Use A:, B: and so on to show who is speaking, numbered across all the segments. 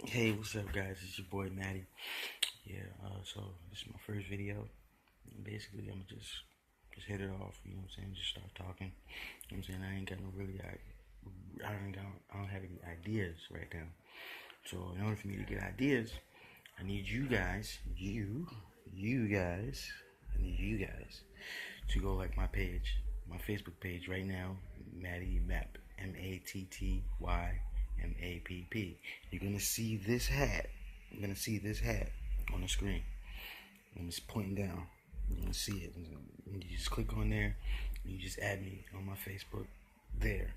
A: Hey, what's up, guys? It's your boy Maddie. Yeah, so this is my first video. Basically, I'm just hit it off. You know what I'm saying? Just start talking. You know what I'm saying? I ain't got no really, I don't have any ideas right now. So in order for me to get ideas, I need you guys, you guys, I need you guys to go like my page, my Facebook page right now, Maddie Map, MattyMapp. You're gonna see this hat. You're gonna see this hat on the screen. And it's pointing down. You're gonna see it. And you just click on there. And you just add me on my Facebook there.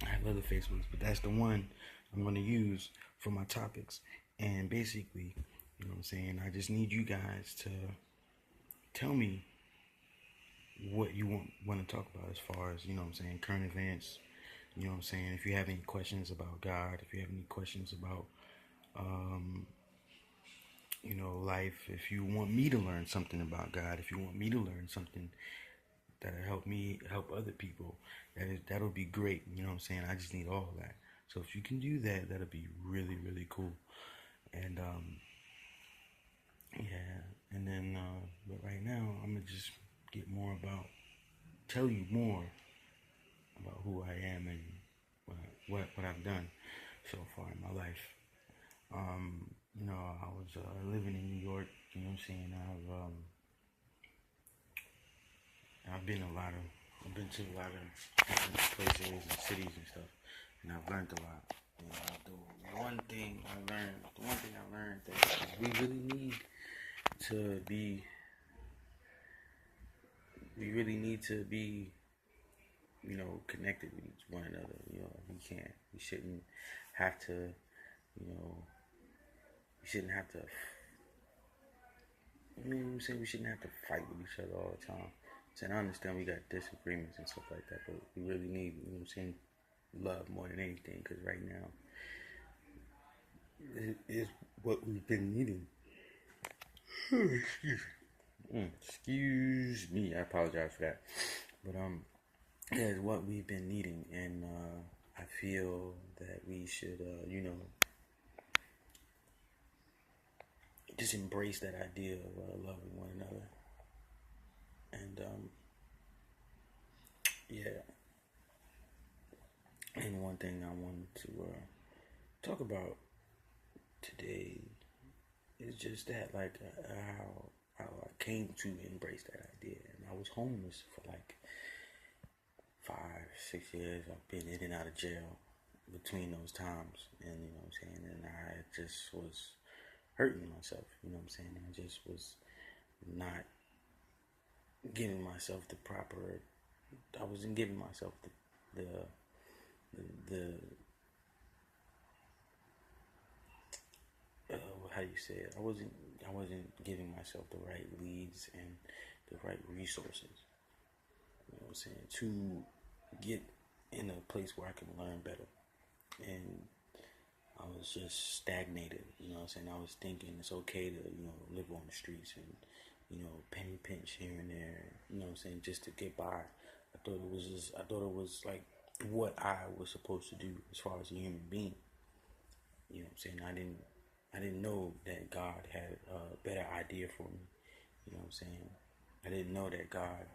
A: I have other Facebooks, but that's the one I'm gonna use for my topics. And basically, you know what I'm saying, I just need you guys to tell me what you want to talk about as far as, you know what I'm saying, current events. You know what I'm saying? If you have any questions about God, if you have any questions about life, if you want me to learn something about God, if you want me to learn something that'll help me help other people, that'll be great. You know what I'm saying? I just need all of that. So if you can do that, that'll be really, really cool. And yeah, and then but right now I'm gonna just tell you more about who I am and what I've done so far in my life. I was living in New York. You know what I'm saying? I've been I've been to a lot of different places and cities and stuff, and I've learned a lot. The one thing I learned that we really need to be, we really need to be, connected with one another. We shouldn't have to, you know, we shouldn't have to. I'm saying we shouldn't have to fight with each other all the time. And I understand we got disagreements and stuff like that, but we really need, love more than anything. Because right now, it is what we've been needing. Excuse me, I apologize for that. But yeah, it's what we've been needing, and I feel that we should, just embrace that idea of loving one another. And yeah, and one thing I wanted to talk about today is just that, like, how I came to embrace that idea. And I was homeless for like 5, 6 years. I've been in and out of jail between those times, and you know what I'm saying. And I just was hurting myself. You know what I'm saying. I just was not giving myself the proper. I wasn't giving myself the how do you say it? I wasn't giving myself the right leads and the right resources. You know what I'm saying, to get in a place where I can learn better. And I was just stagnated. You know what I'm saying? I was thinking it's okay to live on the streets and penny pinch here and there. You know what I'm saying? Just to get by. I thought it was like what I was supposed to do as far as a human being. You know what I'm saying? I didn't know that God had a better idea for me. You know what I'm saying? I didn't know that God,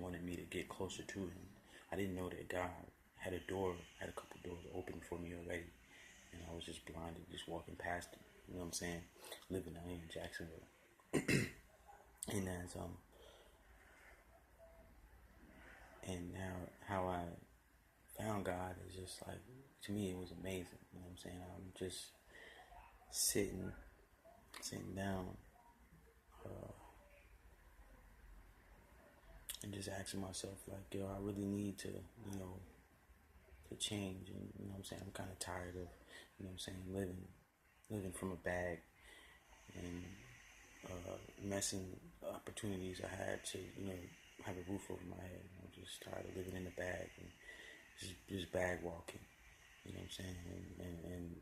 A: wanted me to get closer to Him. I didn't know that God had a couple doors open for me already. And I was just blinded, just walking past it. You know what I'm saying? Living out here in Jacksonville. And and now how I found God is just like, to me, it was amazing. You know what I'm saying? I'm just sitting down, and just asking myself, like, yo, I really need to, to change. And you know what I'm saying, I'm kind of tired of, living from a bag, and messing opportunities I had to, have a roof over my head. I'm just tired of living in the bag and just bag walking. You know what I'm saying? And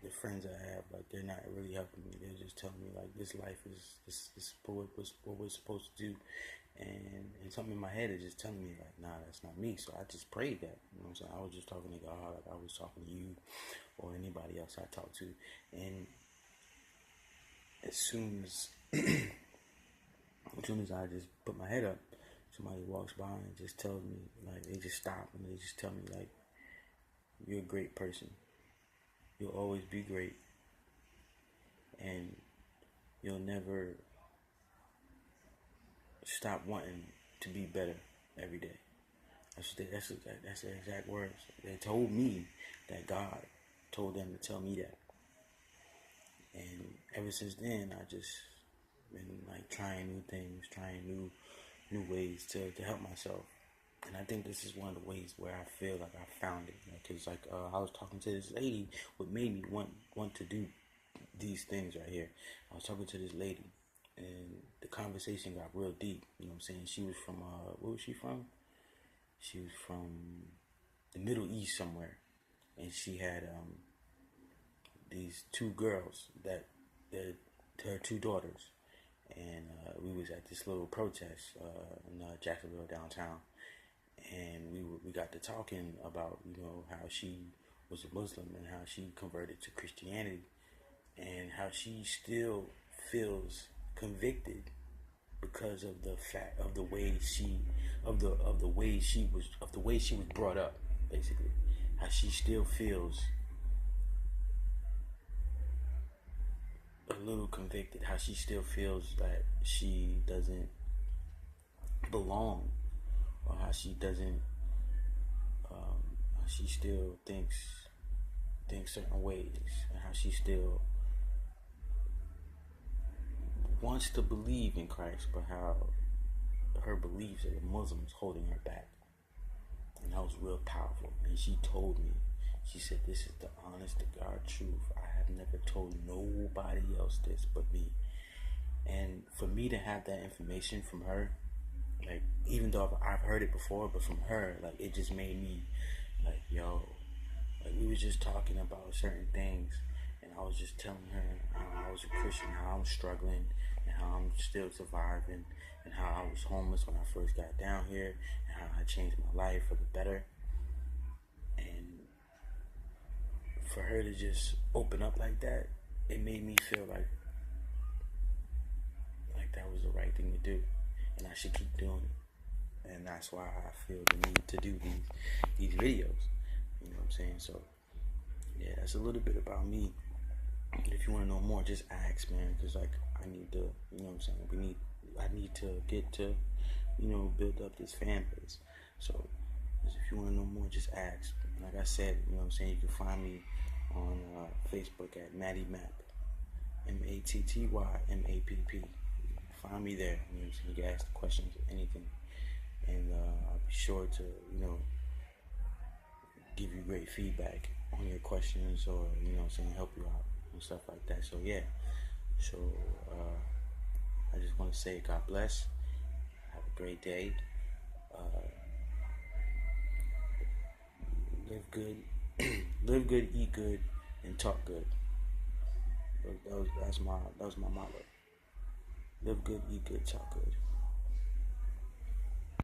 A: the friends I have, like, they're not really helping me. They're just telling me like this life is this what we're supposed to do, and something in my head is just telling me like, nah, that's not me. So I just prayed that. You know what I'm saying? I was just talking to God, like I was talking to you or anybody else I talked to, and as soon as I just put my head up, somebody walks by and just tells me, like, they just stop and they just tell me like, you're a great person. You'll always be great, and you'll never stop wanting to be better every day. That's the exact words. They told me that God told them to tell me that, and ever since then, I just been like trying new things, trying new ways to help myself. And I think this is one of the ways where I feel like I found it. Because I was talking to this lady, what made me want to do these things right here. I was talking to this lady, and the conversation got real deep. You know what I'm saying? She was from where was she from? She was from the Middle East somewhere, and she had these two girls that her two daughters, and we was at this little protest in Jacksonville downtown, and we got to talking about, you know, how she was a Muslim and how she converted to Christianity, and how she still feels convicted because of the fact of the way she was brought up, basically, how she still feels a little convicted, how she still feels that she doesn't belong, or how she doesn't she still thinks certain ways, and how she still wants to believe in Christ, but how her beliefs as a Muslim is holding her back. And that was real powerful. And she told me, she said, this is the honest to God truth. I have never told nobody else this but me. And for me to have that information from her, like, even though I've heard it before, but from her, like, it just made me like, yo, like, we was just talking about certain things, and I was just telling her how I was a Christian, how I'm struggling, and how I'm still surviving, and how I was homeless when I first got down here, and how I changed my life for the better. And for her to just open up like that, it made me feel like that was the right thing to do, and I should keep doing it. And that's why I feel the need to do these videos. You know what I'm saying? So yeah, that's a little bit about me. If you want to know more, just ask, man. Cause like, I need to, you know what I'm saying? I need to get to, you know, build up this fan base. So if you want to know more, just ask. Like I said, you know what I'm saying? You can find me on Facebook at Matty Map, MattyMapp. Find me there. You know what I'm saying? You can ask the questions, anything, and I'll be sure to, you know, give you great feedback on your questions, or, you know what I'm saying, help you out and stuff like that. So yeah, so I just want to say God bless, have a great day, live good, live good, eat good, and talk good. That was my motto. Live good, eat good, talk good.